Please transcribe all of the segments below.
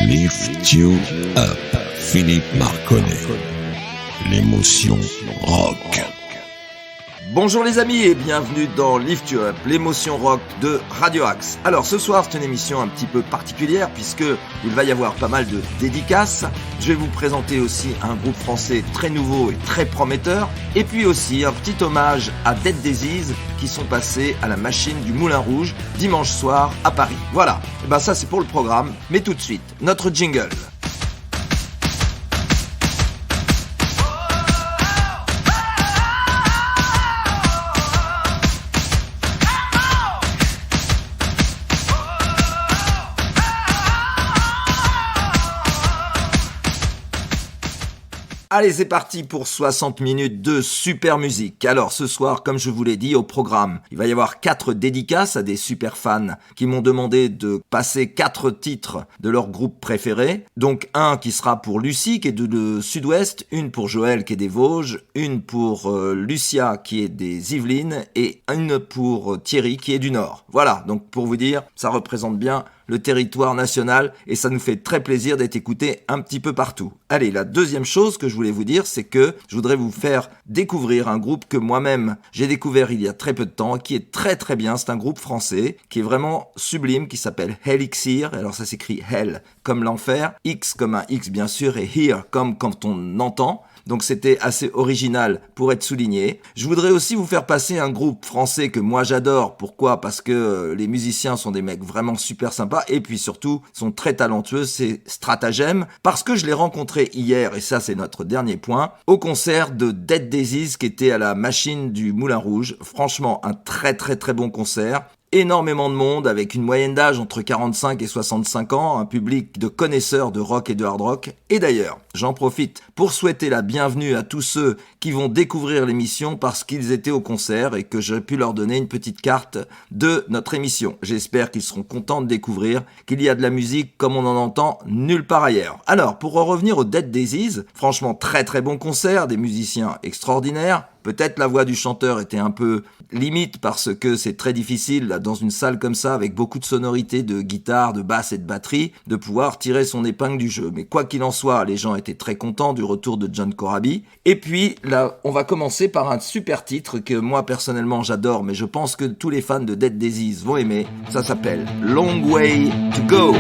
Lift You Up, Philippe Marconnet. L'émotion rock. Bonjour les amis et bienvenue dans Lift You Up, l'émotion rock de Radio Axe. Alors ce soir c'est une émission un petit peu particulière puisque il va y avoir pas mal de dédicaces. Je vais vous présenter aussi un groupe français très nouveau et très prometteur. Et puis aussi un petit hommage à Dead Daisies qui sont passés à la machine du Moulin Rouge dimanche soir à Paris. Voilà, et ben ça c'est pour le programme, mais tout de suite, notre jingle. Allez, c'est parti pour 60 minutes de super musique. Alors, ce soir, comme je vous l'ai dit, au programme, il va y avoir 4 dédicaces à des super fans qui m'ont demandé de passer 4 titres de leur groupe préféré. Donc, un qui sera pour Lucie, qui est de Sud-Ouest, une pour Joël, qui est des Vosges, une pour Lucia, qui est des Yvelines, et une pour Thierry, qui est du Nord. Voilà, donc pour vous dire, ça représente bien le territoire national et ça nous fait très plaisir d'être écouté un petit peu partout. Allez, la deuxième chose que je voulais vous dire, c'est que je voudrais vous faire découvrir un groupe que moi-même j'ai découvert il y a très peu de temps, qui est très très bien. C'est un groupe français qui est vraiment sublime, qui s'appelle Helixir. Alors ça s'écrit Hell comme l'enfer, X comme un X bien sûr et Hear comme quand on entend. Donc c'était assez original pour être souligné. Je voudrais aussi vous faire passer un groupe français que moi j'adore. Pourquoi ? Parce que les musiciens sont des mecs vraiment super sympas et puis surtout sont très talentueux, c'est Stratagem. Parce que je l'ai rencontré hier, et ça c'est notre dernier point, au concert de Dead Daisies qui était à la machine du Moulin Rouge. Franchement, un très très très bon concert. Énormément de monde avec une moyenne d'âge entre 45 et 65 ans, un public de connaisseurs de rock et de hard rock. Et d'ailleurs, j'en profite pour souhaiter la bienvenue à tous ceux qui vont découvrir l'émission parce qu'ils étaient au concert et que j'ai pu leur donner une petite carte de notre émission. J'espère qu'ils seront contents de découvrir qu'il y a de la musique comme on en entend nulle part ailleurs. Alors, pour en revenir aux Dead Daisies, franchement très très bon concert, des musiciens extraordinaires. Peut-être la voix du chanteur était un peu limite parce que c'est très difficile là, dans une salle comme ça avec beaucoup de sonorités de guitare, de basse et de batterie de pouvoir tirer son épingle du jeu. Mais quoi qu'il en soit, les gens étaient très contents du retour de John Corabi. Et puis là, on va commencer par un super titre que moi personnellement j'adore, mais je pense que tous les fans de Dead Daisies vont aimer. Ça s'appelle Long Way to Go.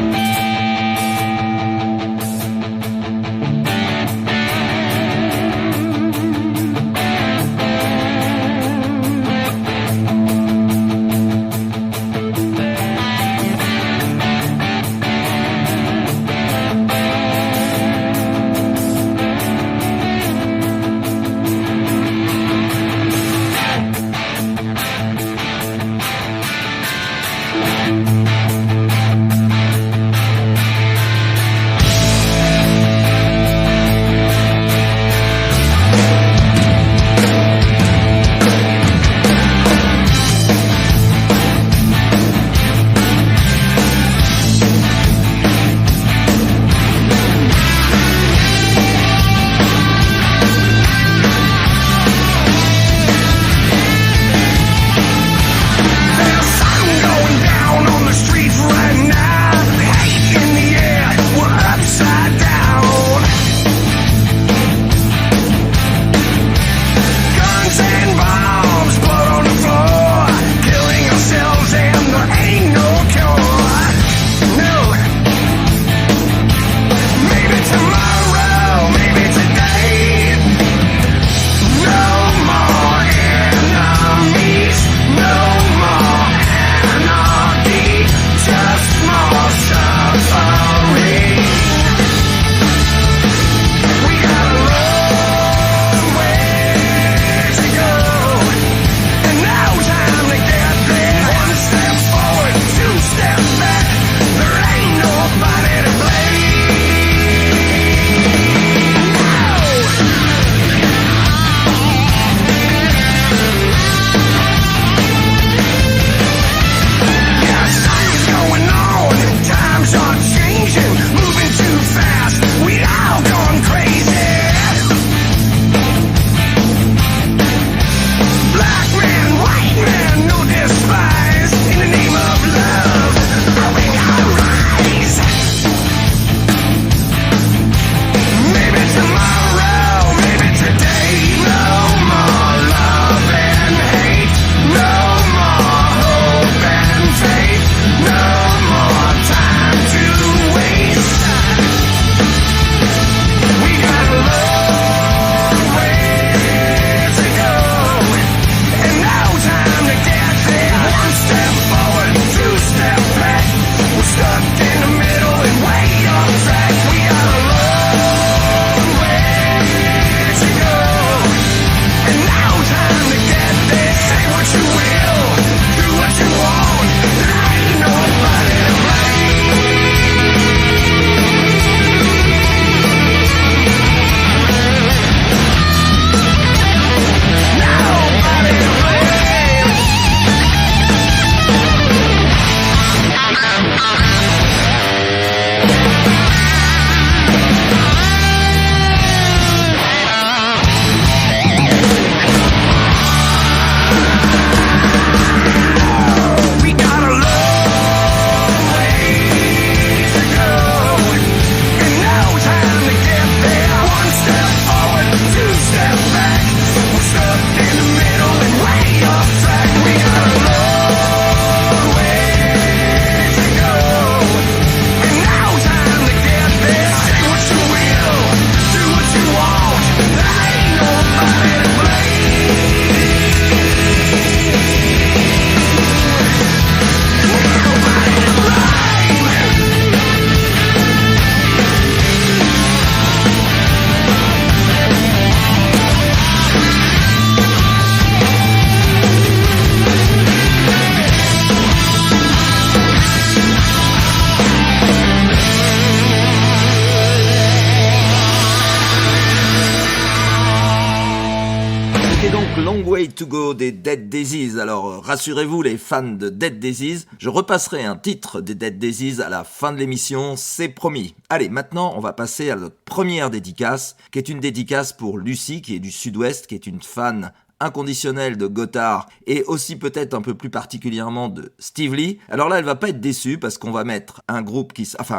to Go des Dead Daisies. Alors rassurez-vous les fans de Dead Daisies, je repasserai un titre des Dead Daisies à la fin de l'émission, c'est promis. Allez, maintenant on va passer à notre première dédicace, qui est une dédicace pour Lucie, qui est du Sud-Ouest, qui est une fan inconditionnelle de Gotthard et aussi peut-être un peu plus particulièrement de Steve Lee. Alors là, elle va pas être déçue parce qu'on va mettre un groupe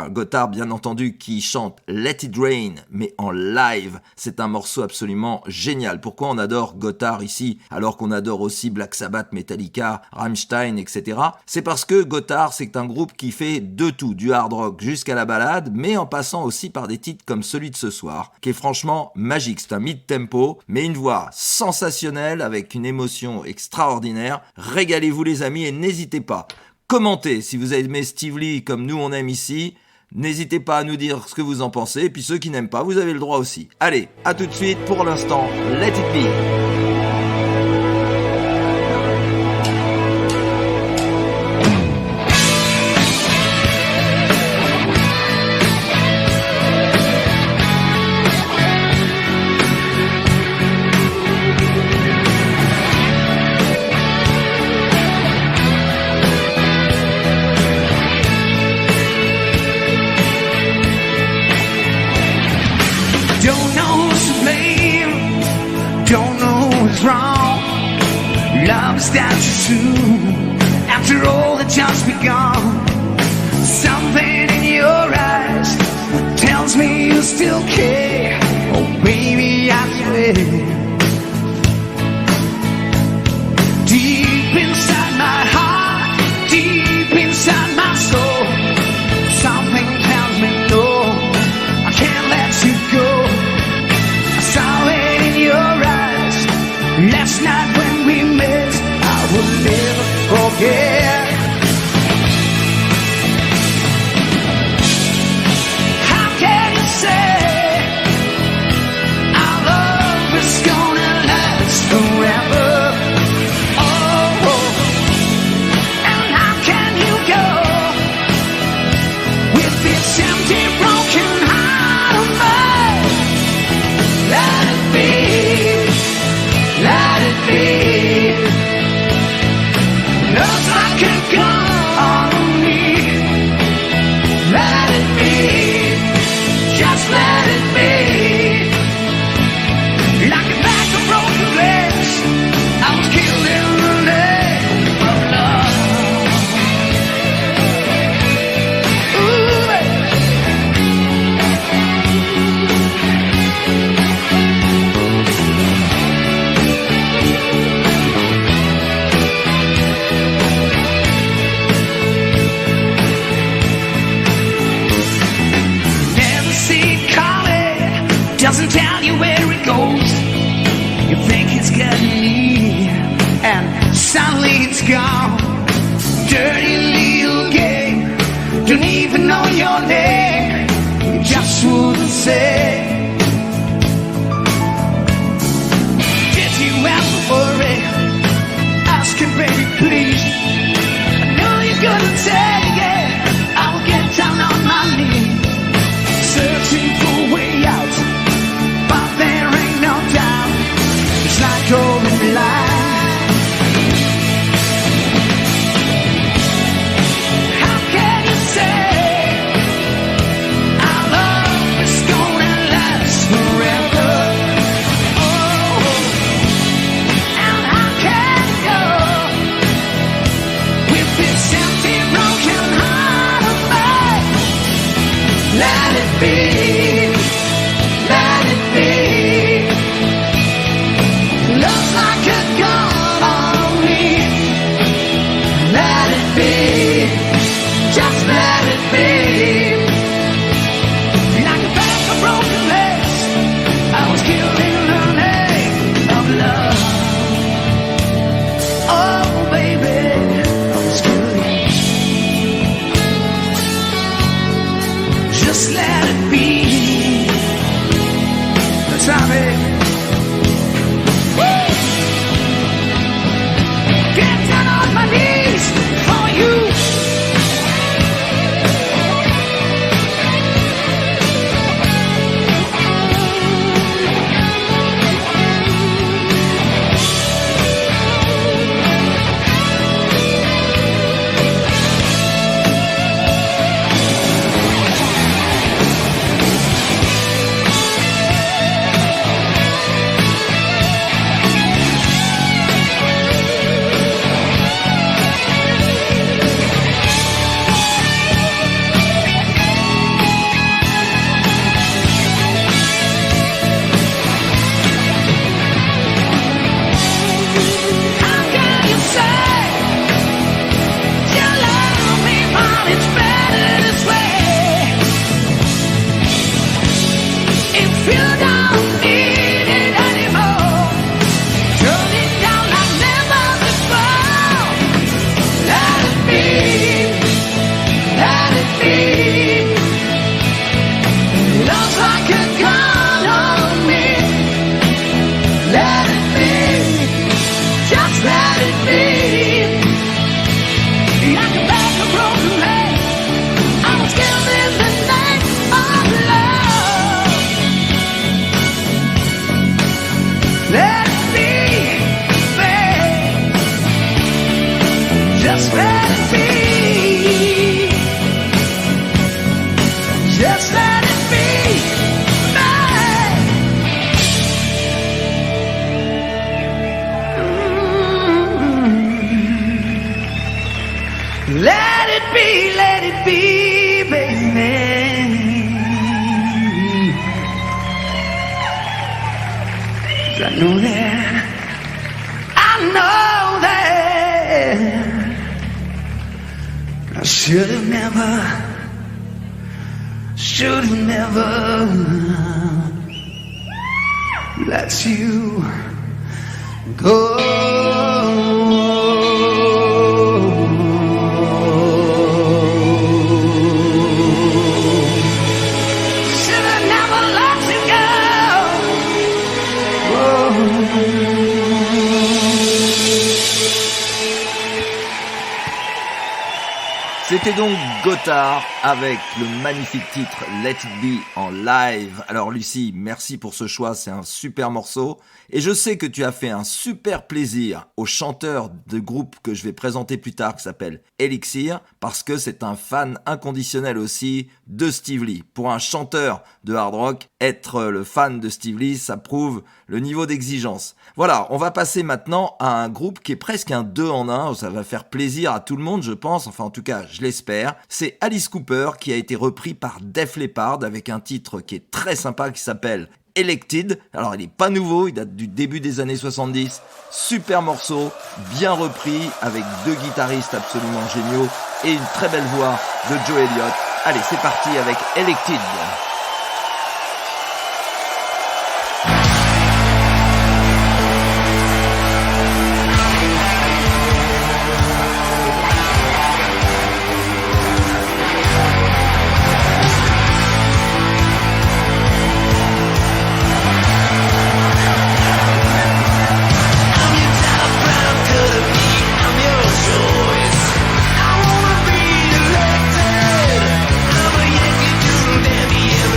Gotthard bien entendu, qui chante Let It Rain, mais en live. C'est un morceau absolument génial. Pourquoi on adore Gotthard ici, alors qu'on adore aussi Black Sabbath, Metallica, Rammstein, etc. C'est parce que Gotthard, c'est un groupe qui fait de tout, du hard rock jusqu'à la ballade, mais en passant aussi par des titres comme celui de ce soir, qui est franchement magique. C'est un mid-tempo, mais une voix sensationnelle, avec une émotion extraordinaire. Régalez-vous les amis et n'hésitez pas. Commentez si vous aimez Steve Lee comme nous on aime ici. N'hésitez pas à nous dire ce que vous en pensez. Et puis ceux qui n'aiment pas, vous avez le droit aussi. Allez, à tout de suite. Pour l'instant, Let It Be. Love starts soon after all that just begun. Something in your eyes tells me you still care. Oh baby, I swear. Deep inside my heart, deep inside my soul, something tells me no, I can't let you go. I saw it in your eyes last night when we met. I will never forget. How can you say our love is gonna last forever? Oh, and how can you go with this empty, broken heart of mine? Let it be, let it be. Love's like a gun on me. Let it be, just let it be. Like a bag of broken glass, I was killed in the name of love. Ooh, doesn't tell you where it goes. You think it's getting near, and suddenly it's gone. Dirty little game, don't even know your name. You just wouldn't say. Did you ever worry? Asking baby please. I know you're gonna take it. I will get down on my knees, searching for a way out. But there ain't no doubt, it's like holding line. How can you say our love is gonna last forever? Oh, and how can you go with this empty, broken heart of mine? Let it be, let it be. Love's like a gun on me. Let it be, just let it be. Like a bag of broken legs, I was killed in the name of love. Oh baby, I was killed. Just let it be. Just let it be. Just let it be. Let it be, baby. 'Cause I know that I should have never let you go. C'était donc Gotthard avec le magnifique titre Let It Be en live. Alors Lucie, merci pour ce choix, c'est un super morceau. Et je sais que tu as fait un super plaisir au chanteur de groupe que je vais présenter plus tard qui s'appelle Elixir, parce que c'est un fan inconditionnel aussi de Steve Lee. Pour un chanteur de hard rock, être le fan de Steve Lee, ça prouve le niveau d'exigence. Voilà, on va passer maintenant à un groupe qui est presque un 2 en 1, ça va faire plaisir à tout le monde je pense, enfin en tout cas je l'espère. C'est Alice Cooper qui a été repris par Def Leppard avec un titre qui est très sympa qui s'appelle Elected. Alors il n'est pas nouveau, il date du début des années 70. Super morceau, bien repris avec 2 guitaristes absolument géniaux et une très belle voix de Joe Elliott. Allez, c'est parti avec Elected. I'm a Yankee doing baby.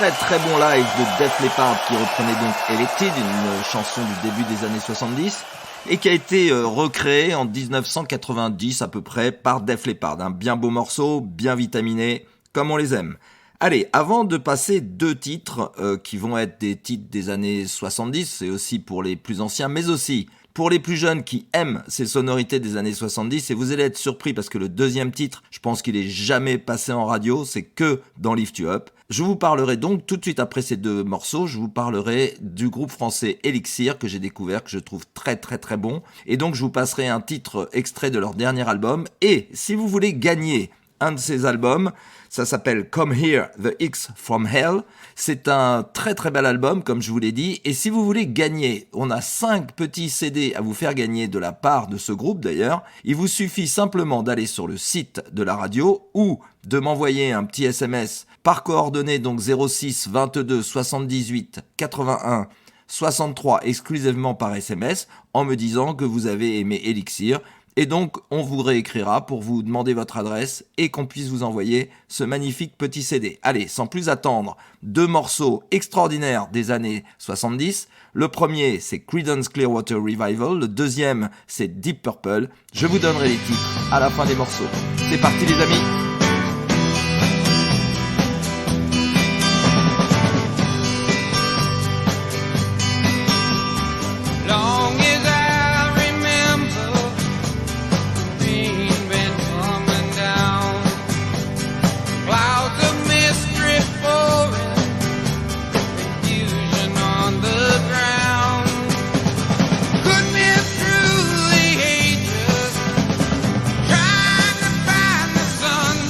très bon live de Def Leppard qui reprenait donc Elected, une chanson du début des années 70 et qui a été recréée en 1990 à peu près par Def Leppard. Un bien beau morceau, bien vitaminé, comme on les aime. Allez, avant de passer 2 titres qui vont être des titres des années 70, c'est aussi pour les plus anciens, mais aussi pour les plus jeunes qui aiment ces sonorités des années 70, et vous allez être surpris parce que le deuxième titre, je pense qu'il est jamais passé en radio, c'est que dans Lift You Up. Je vous parlerai donc tout de suite après ces 2 morceaux, je vous parlerai du groupe français Elixir que j'ai découvert, que je trouve très bon, et donc je vous passerai un titre extrait de leur dernier album, et si vous voulez gagner un de ces albums, ça s'appelle Come Here, The X From Hell. C'est un très bel album, comme je vous l'ai dit. Et si vous voulez gagner, on a 5 petits CD à vous faire gagner de la part de ce groupe d'ailleurs. Il vous suffit simplement d'aller sur le site de la radio ou de m'envoyer un petit SMS par coordonnées, donc 06 22 78 81 63 exclusivement par SMS, en me disant que vous avez aimé Elixir. Et donc, on vous réécrira pour vous demander votre adresse et qu'on puisse vous envoyer ce magnifique petit CD. Allez, sans plus attendre, 2 morceaux extraordinaires des années 70. Le premier, c'est Creedence Clearwater Revival. Le deuxième, c'est Deep Purple. Je vous donnerai les titres à la fin des morceaux. C'est parti les amis! Sun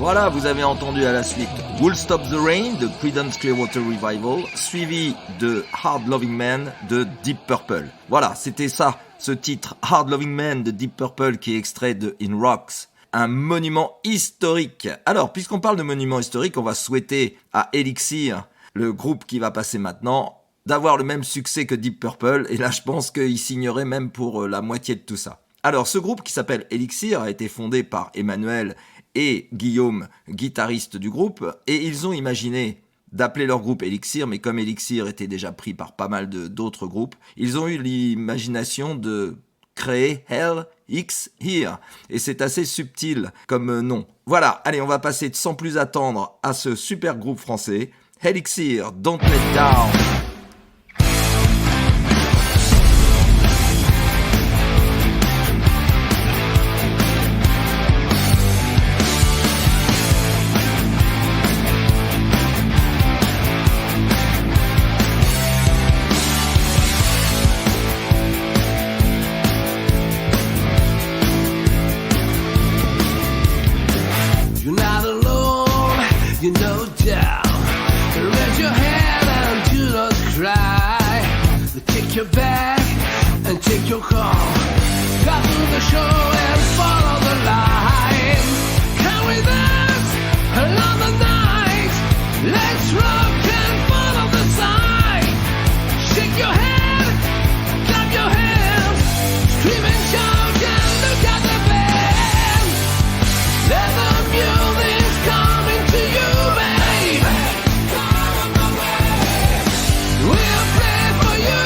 Voilà, vous avez entendu à la suite Wool Stop the Rain de Creedence Clearwater Revival, suivi de Hard Loving Man de Deep Purple. Voilà, c'était ça, ce titre Hard Loving Man de Deep Purple qui est extrait de In Rocks, un monument historique. Alors, puisqu'on parle de monument historique, on va souhaiter à Elixir, le groupe qui va passer maintenant, d'avoir le même succès que Deep Purple, et là je pense qu'il signerait même pour la moitié de tout ça. Alors, ce groupe qui s'appelle Elixir a été fondé par Emmanuel et Guillaume, guitariste du groupe, et ils ont imaginé d'appeler leur groupe Elixir, mais comme Elixir était déjà pris par pas mal d'autres groupes, ils ont eu l'imagination de créer Hell X Here, et c'est assez subtil comme nom. Voilà, allez, on va passer sans plus attendre à ce super groupe français, Elixir, Don't Let Down. Your bag and take your call. Cut through the show and follow the line. Come with us another night. Let's rock and follow the sign. Shake your head, clap your hands, scream and shout and look at the band. Let the music's coming to you, babe. We'll play for you.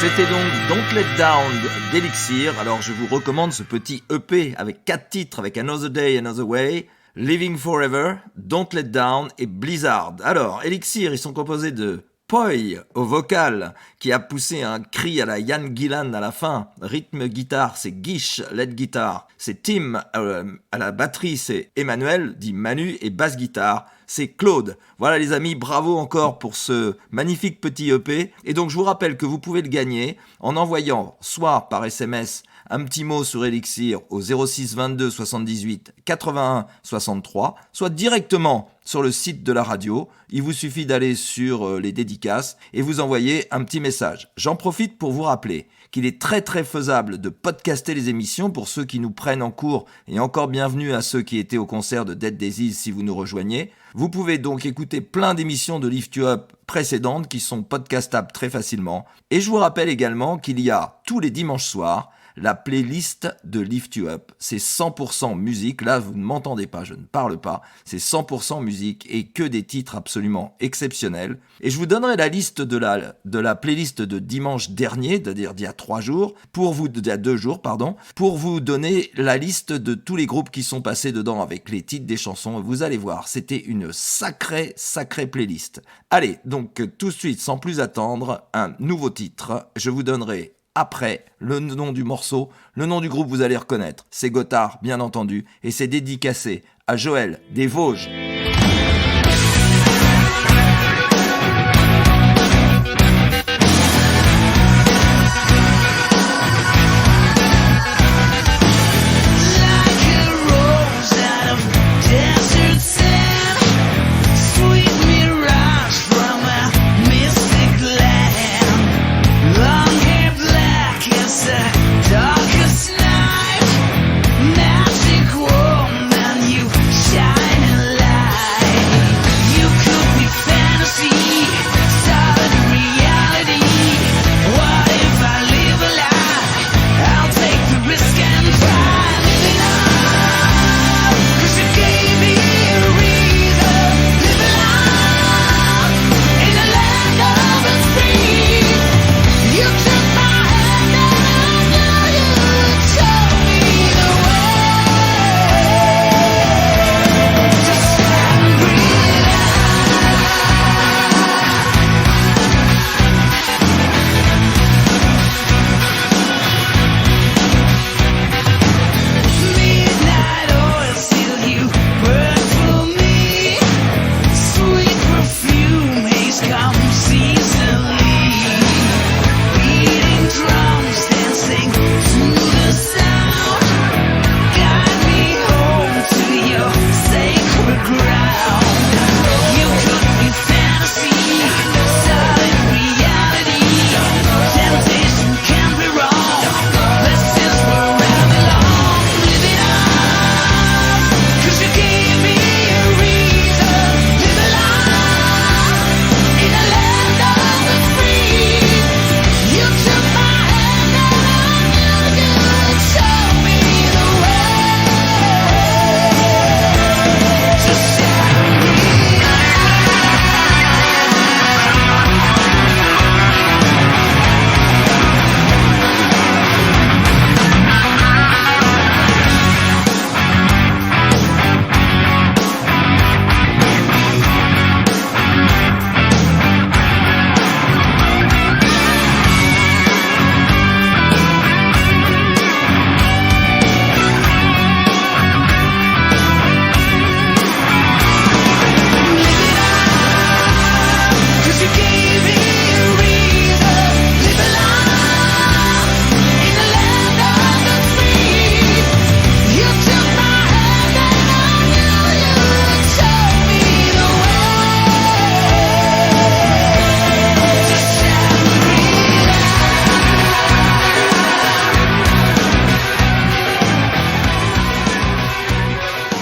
C'était donc Don't Let Down d'Elixir. Alors je vous recommande ce petit EP avec 4 titres, avec Another Day, Another Way, Living Forever, Don't Let Down et Blizzard. Alors Elixir, ils sont composés de Poi au vocal, qui a poussé un cri à la Ian Gillan à la fin. Rythme guitare, c'est Gish, lead guitar. C'est Tim à la batterie, c'est Emmanuel, dit Manu, et basse guitare, c'est Claude. Voilà les amis, bravo encore pour ce magnifique petit EP. Et donc je vous rappelle que vous pouvez le gagner en envoyant soit par SMS un petit mot sur Elixir au 06 22 78 81 63, soit directement sur le site de la radio. Il vous suffit d'aller sur les dédicaces et vous envoyer un petit message. J'en profite pour vous rappeler qu'il est très très faisable de podcaster les émissions pour ceux qui nous prennent en cours, et encore bienvenue à ceux qui étaient au concert de Dead Daisies si vous nous rejoignez. Vous pouvez donc écouter plein d'émissions de Lift You Up précédentes qui sont podcastables très facilement. Et je vous rappelle également qu'il y a tous les dimanches soirs la playlist de Lift You Up. C'est 100% musique. Là, vous ne m'entendez pas, je ne parle pas. C'est 100% musique et que des titres absolument exceptionnels. Et je vous donnerai la liste de la playlist de dimanche dernier, c'est-à-dire d'il y a 3 jours, il y a 2 jours, pardon, pour vous donner la liste de tous les groupes qui sont passés dedans avec les titres des chansons. Vous allez voir, c'était une sacrée playlist. Allez, donc tout de suite, sans plus attendre, un nouveau titre. Je vous donnerai après le nom du morceau, le nom du groupe vous allez reconnaître. C'est Gothard, bien entendu, et c'est dédicacé à Joël des Vosges.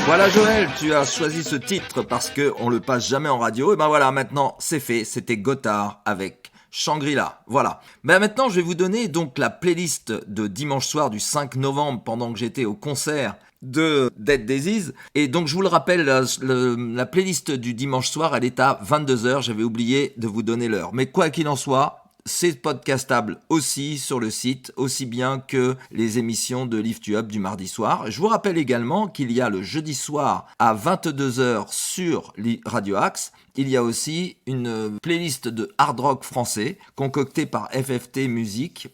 Voilà Joël, tu as choisi ce titre parce qu'on le passe jamais en radio. Et ben voilà, maintenant c'est fait, c'était Gothard avec Shangri-La. Voilà. Ben maintenant je vais vous donner donc la playlist de dimanche soir du 5 novembre pendant que j'étais au concert de Dead Daisies. Et donc je vous le rappelle, la playlist du dimanche soir, elle est à 22h. J'avais oublié de vous donner l'heure. Mais quoi qu'il en soit, c'est podcastable aussi sur le site, aussi bien que les émissions de Lift You Up du mardi soir. Je vous rappelle également qu'il y a le jeudi soir à 22h sur Radio Axe. Il y a aussi une playlist de hard rock français concoctée par FTF Music,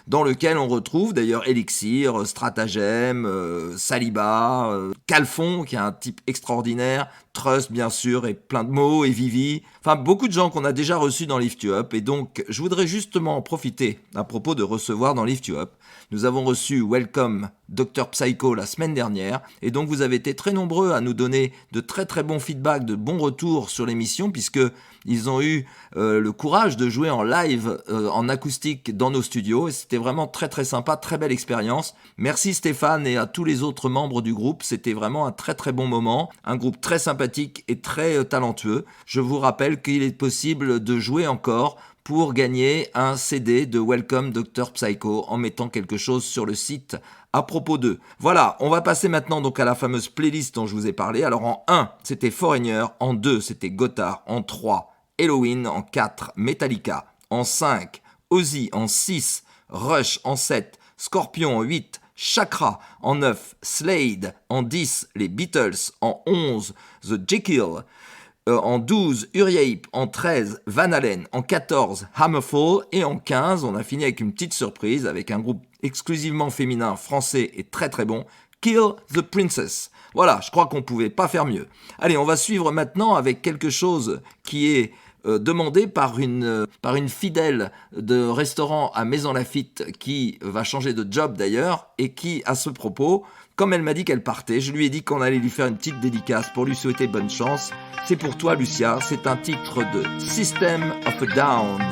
dans lequel on retrouve d'ailleurs Elixir, Stratagème, Saliba, Calfon qui est un type extraordinaire, Trust bien sûr et plein de mots et Vivi, enfin beaucoup de gens qu'on a déjà reçus dans Lift You Up et donc je voudrais justement en profiter à propos de recevoir dans Lift You Up. Nous avons reçu Welcome Dr Psycho la semaine dernière et donc vous avez été très nombreux à nous donner de très très bons feedbacks, de bons retours sur l'émission puisque ils ont eu le courage de jouer en live, en acoustique dans nos studios et c'était vraiment très très sympa, très belle expérience. Merci Stéphane et à tous les autres membres du groupe, c'était vraiment un très très bon moment, un groupe très sympathique et très talentueux. Je vous rappelle qu'il est possible de jouer encore pour gagner un CD de Welcome Dr Psycho en mettant quelque chose sur le site à propos d'eux. Voilà, on va passer maintenant donc à la fameuse playlist dont je vous ai parlé. Alors en 1, c'était Foreigner, en 2, c'était Gotthard, en 3, Helloween, en 4, Metallica, en 5, Ozzy, en 6, Rush, en 7, Scorpion, en 8, Chakra, en 9, Slade, en 10, les Beatles, en 11, The Jekyll, en 12, Uriah Heep, en 13, Van Halen, en 14, Hammerfall et en 15, on a fini avec une petite surprise avec un groupe exclusivement féminin français et très très bon, Kill the Princess. Voilà, je crois qu'on pouvait pas faire mieux. Allez, on va suivre maintenant avec quelque chose qui est demandé par une fidèle de restaurant à Maison Lafitte qui va changer de job d'ailleurs et qui, à ce propos, comme elle m'a dit qu'elle partait, je lui ai dit qu'on allait lui faire une petite dédicace pour lui souhaiter bonne chance. C'est pour toi, Lucia, c'est un titre de System of a Down.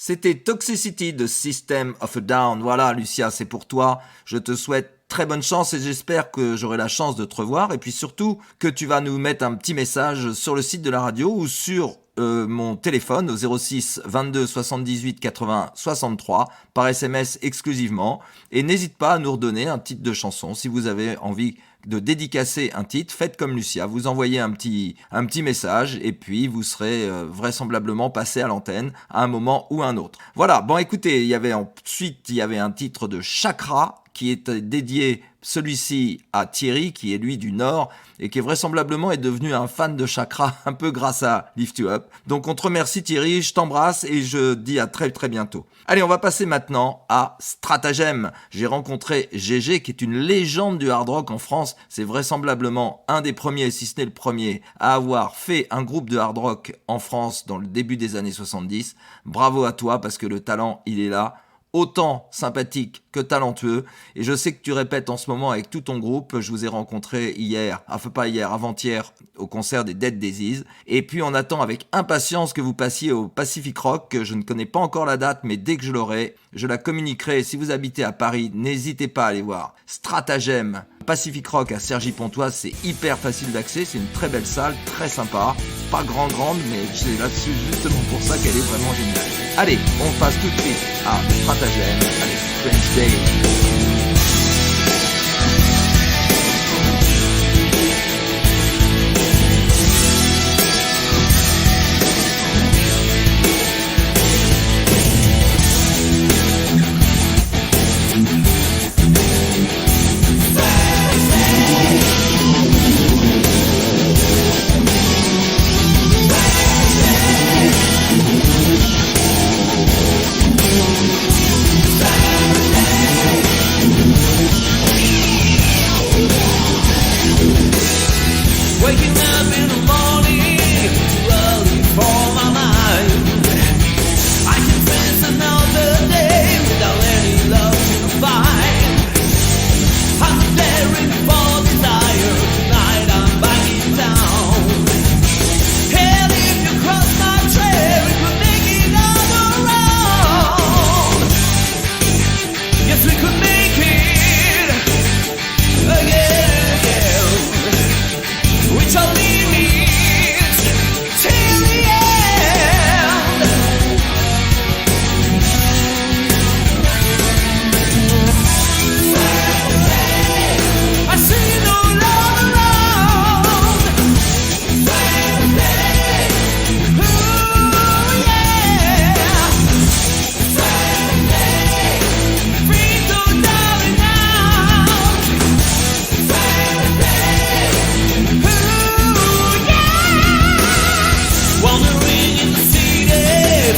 C'était Toxicity de System of a Down. Voilà, Lucia, c'est pour toi. Je te souhaite très bonne chance et j'espère que j'aurai la chance de te revoir. Et puis surtout, que tu vas nous mettre un petit message sur le site de la radio ou sur mon téléphone au 06 22 78 80 63 par SMS exclusivement. Et n'hésite pas à nous redonner un titre de chanson si vous avez envie de dédicacer un titre. Faites comme Lucia, vous envoyez un petit message et puis vous serez vraisemblablement passé à l'antenne à un moment ou un autre. Voilà, bon écoutez, il y avait un titre de Chakra qui est dédié, celui-ci, à Thierry, qui est lui du Nord, et qui vraisemblablement est devenu un fan de Chakra, un peu grâce à Lift You Up. Donc on te remercie Thierry, je t'embrasse et je dis à très très bientôt. Allez, on va passer maintenant à Stratagème. J'ai rencontré GG, qui est une légende du hard rock en France. C'est vraisemblablement un des premiers, si ce n'est le premier, à avoir fait un groupe de hard rock en France dans le début des années 70. Bravo à toi, parce que le talent, il est là. Autant sympathique que talentueux, et je sais que tu répètes en ce moment avec tout ton groupe. Je vous ai rencontré avant-hier au concert des Dead Daisies, et puis on attend avec impatience que vous passiez au Pacific Rock. Je ne connais pas encore la date, mais dès que je l'aurai, je la communiquerai. Si vous habitez à Paris, n'hésitez pas à aller voir Stratagème, Pacific Rock à Cergy-Pontoise. C'est hyper facile d'accès, c'est une très belle salle, très sympa, pas grande, mais c'est là-dessus justement pour ça qu'elle est vraiment géniale. Allez, on passe tout de suite à Stratagème avec French Day.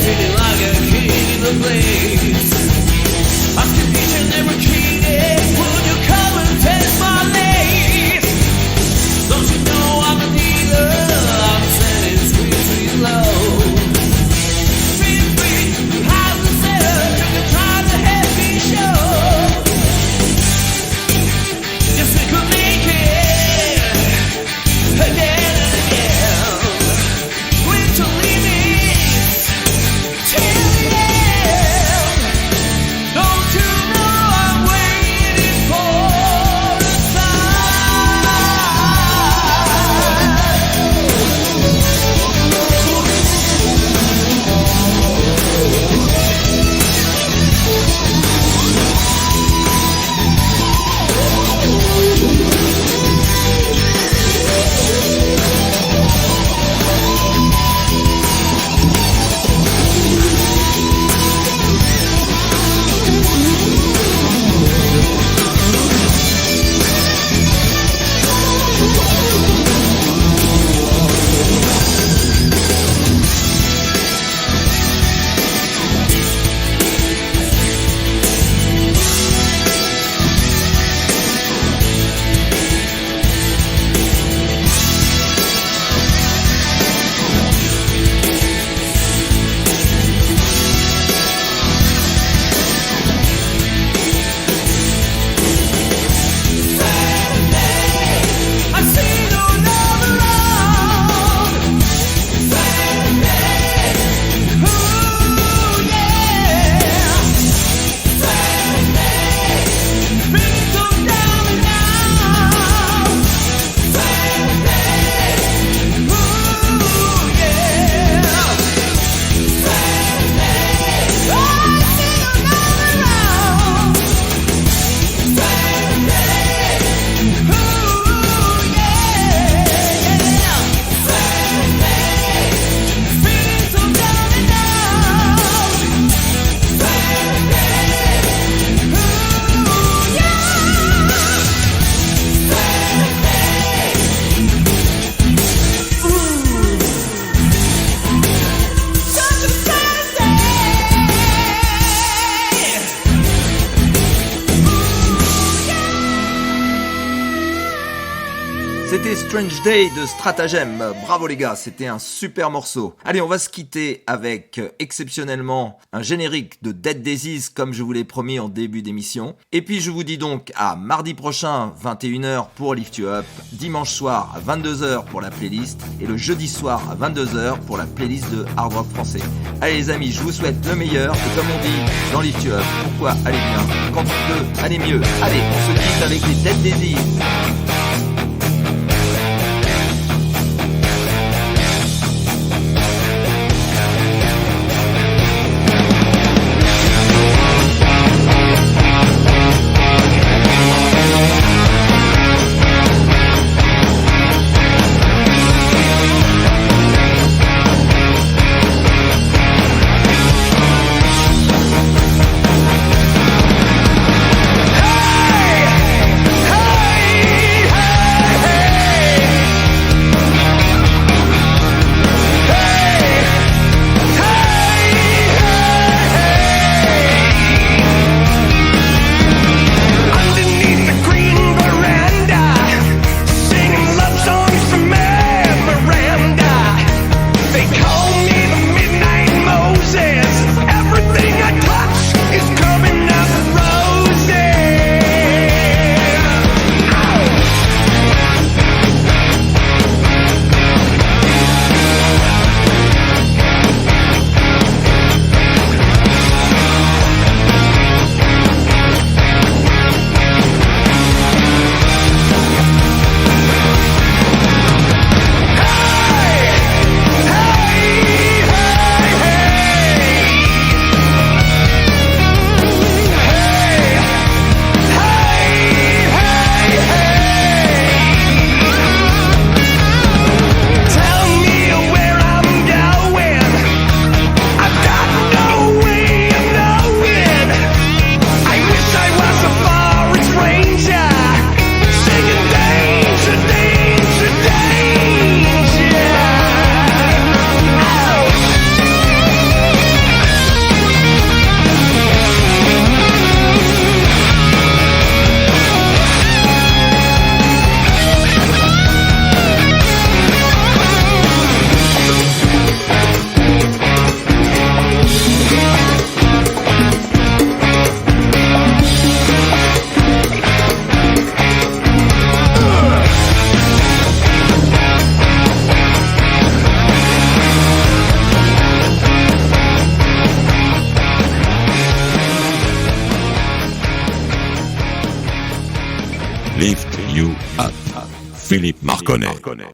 feeling like a king in the place. After each and every cheating, would you come and test my lace? Don't you know I'm a dealer? I'm selling sweet, sweet love. Sweet, sweet, you have to sell. You can try the heavy show. Yes, we could make it again and again. With the limits till the end. Don't you know I'm waiting for the sign? I see no love around. Ooh, yeah. Things go down and down. Ooh, yeah. I see no love around. Ooh, yeah. Feeling so down and down. Ooh, such a Saturday. C'était Strange Day de Stratagem. Bravo les gars, c'était un super morceau. Allez, on va se quitter avec exceptionnellement un générique de Dead Daisies comme je vous l'ai promis en début d'émission. Et puis je vous dis donc à mardi prochain 21h pour Lift You Up, dimanche soir à 22h pour la playlist et le jeudi soir à 22h pour la playlist de hard rock français. Allez les amis, je vous souhaite le meilleur et comme on dit dans Lift You Up, pourquoi aller bien quand il peut aller mieux. Allez, on se quitte avec les Dead Daisies. Hey, hey, Lift You Up. Philippe Marconnet.